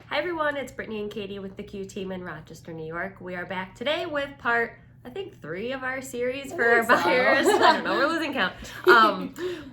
Hi everyone, it's Brittany and Katie with the Q team in Rochester, New York. We are back today with part, I think, 3 of our series for our buyers. I don't know, we're losing count.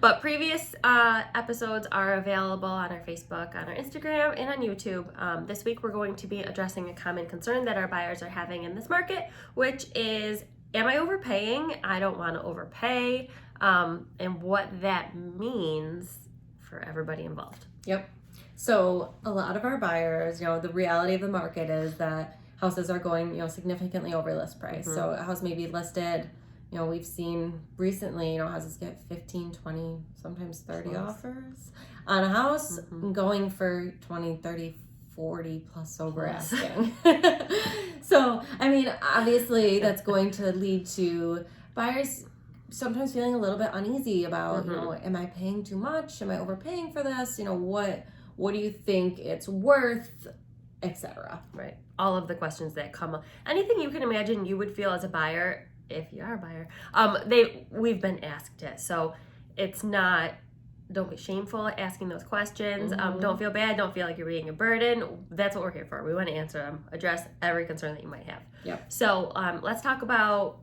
But previous episodes are available on our Facebook, on our Instagram, and on YouTube. This week we're going to be addressing a common concern that our buyers are having in this market, which is, am I overpaying? I don't want to overpay, and what that means for everybody involved. Yep. So a lot of our buyers, the reality of the market is that houses are going, significantly over list price. Mm-hmm. So a house may be listed, we've seen recently, houses get 15, 20, sometimes 30 offers on a house, going for 20, 30, 40 plus over asking. So, obviously that's going to lead to buyers sometimes feeling a little bit uneasy about, am I paying too much? Am I overpaying for this? What do you think it's worth, etc. Right. All of the questions that come up. Anything you can imagine you would feel as a buyer, if you are a buyer, we've been asked it. So it's not, don't be shameful asking those questions. Don't feel bad. Don't feel like you're being a burden. That's what we're here for. We want to answer them, address every concern that you might have. Yep. So let's talk about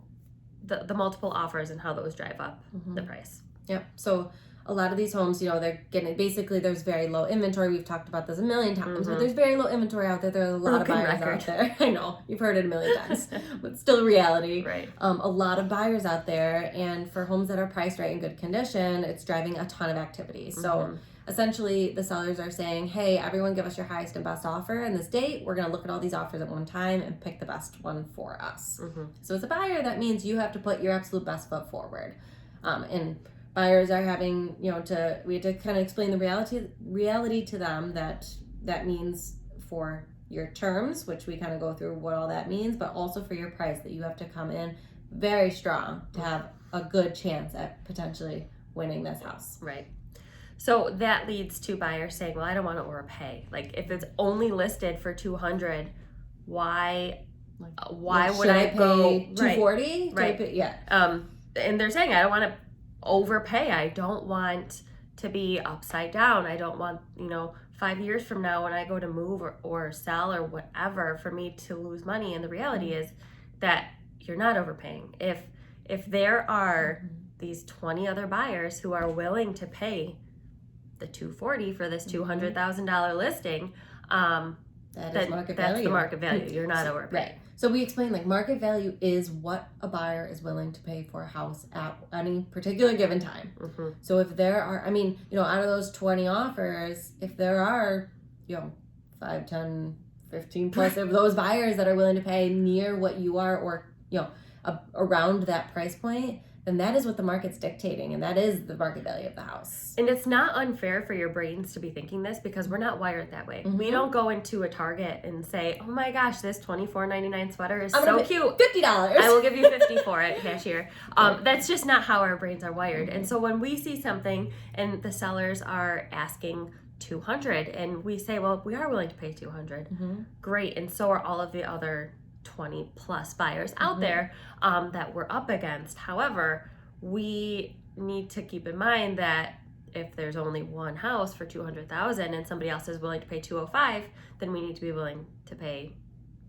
the multiple offers and how those drive up the price. Yep. So a lot of these homes, they're getting, basically there's very low inventory. We've talked about this a million times, but there's very low inventory out there. There are a lot of buyers out there. I know, you've heard it a million times, but still reality. Right. A lot of buyers out there, and for homes that are priced right in good condition, it's driving a ton of activity. So essentially the sellers are saying, hey, everyone give us your highest and best offer in this date. We're going to look at all these offers at one time and pick the best one for us. So as a buyer, that means you have to put your absolute best foot forward. And buyers are having, we have to kind of explain the reality to them that means for your terms, which we kind of go through what all that means, but also for your price, that you have to come in very strong to have a good chance at potentially winning this house. Right. So that leads to buyers saying, well, I don't want to overpay. Like, if it's only listed for $200, why would I go $240? Right. Yeah. And they're saying, I don't want to overpay. I don't want to be upside down. I don't want, 5 years from now when I go to move or sell or whatever, for me to lose money. And the reality is that you're not overpaying. If there are these 20 other buyers who are willing to pay the $240 for this $200,000 listing, that's market value. That's the market value. You're not overpaying. Right. So we explain, market value is what a buyer is willing to pay for a house at any particular given time. So if there are, out of those 20 offers, if there are, 5, 10, 15 plus of those buyers that are willing to pay near what you are, or, around that price point, then that is what the market's dictating, and that is the market value of the house. And it's not unfair for your brains to be thinking this, because we're not wired that way. We don't go into a Target and say, oh my gosh, this $24.99 sweater is so cute. $50. I will give you $50 for it, cashier. That's just not how our brains are wired. And so when we see something and the sellers are asking $200, and we say, well, we are willing to pay $200, great. And so are all of the other 20 plus buyers out there that we're up against. However, we need to keep in mind that if there's only one house for $200,000 and somebody else is willing to pay $205, then we need to be willing to pay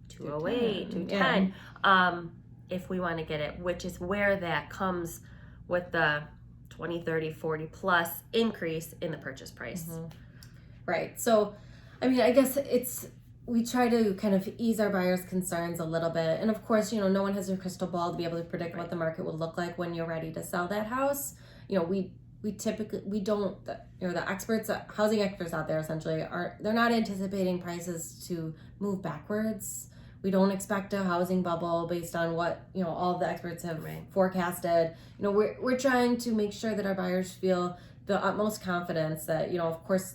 $208, $210 if we want to get it, which is where that comes with the 20, 30, 40 plus increase in the purchase price. Right. So, I guess we try to kind of ease our buyers' concerns a little bit. And of course, no one has a crystal ball to be able to predict what the market will look like when you're ready to sell that house. We typically, the experts, housing experts out there essentially they're not anticipating prices to move backwards. We don't expect a housing bubble based on what, all of the experts have forecasted. We're trying to make sure that our buyers feel the utmost confidence that, of course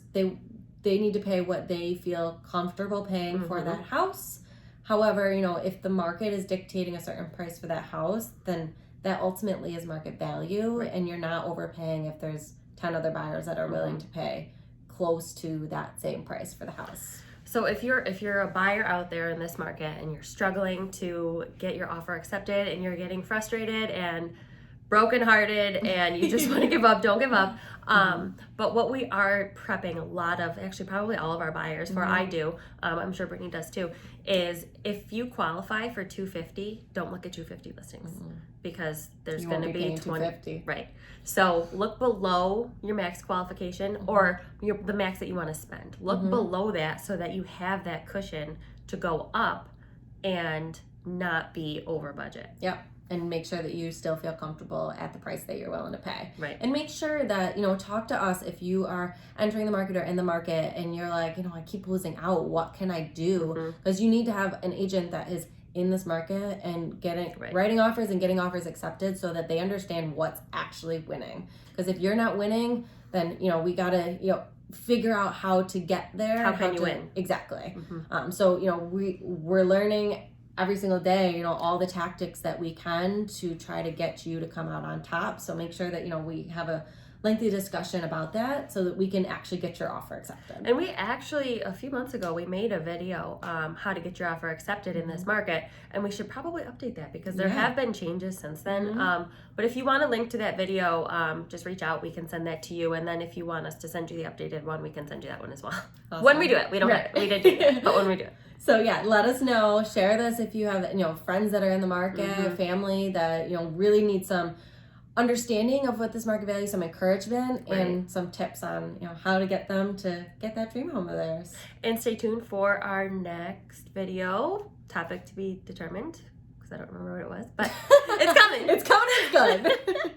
they need to pay what they feel comfortable paying for that house. However, if the market is dictating a certain price for that house, then that ultimately is market value, and you're not overpaying if there's 10 other buyers that are willing to pay close to that same price for the house. So if you're a buyer out there in this market and you're struggling to get your offer accepted and you're getting frustrated and brokenhearted and you just want to give up, don't give up. But what we are prepping a lot of, actually probably all of our buyers for, I do, I'm sure Brittany does too, is if you qualify for 250, don't look at 250 listings because there's going to be 20. Right. So look below your max qualification or the max that you want to spend. Look below that so that you have that cushion to go up and not be over budget. Yep. And make sure that you still feel comfortable at the price that you're willing to pay. Right. And make sure that, you know, talk to us if you are entering the market or in the market and you're like, you know, I keep losing out. What can I do? Because you need to have an agent that is in this market and writing offers and getting offers accepted so that they understand what's actually winning. Because if you're not winning, then, you know, we got to, you know, figure out how to get there. How can you win? Exactly. So, you know, we're learning every single day, you know, all the tactics that we can to try to get you to come out on top. So make sure that, you know, we have a lengthy discussion about that so that we can actually get your offer accepted. And we actually, a few months ago, we made a video, how to get your offer accepted in this market. And we should probably update that because there have been changes since then. But if you want a link to that video, just reach out. We can send that to you. And then if you want us to send you the updated one, we can send you that one as well. Awesome. When we do it. We don't we didn't do it, but when we do it. So yeah, let us know. Share this if you have, you know, friends that are in the market, family that, you know, really need some understanding of what this market value, some encouragement, and some tips on, you know, how to get them to get that dream home of theirs. And stay tuned for our next video, topic to be determined, because I don't remember what it was, but it's coming. It's coming. It's good.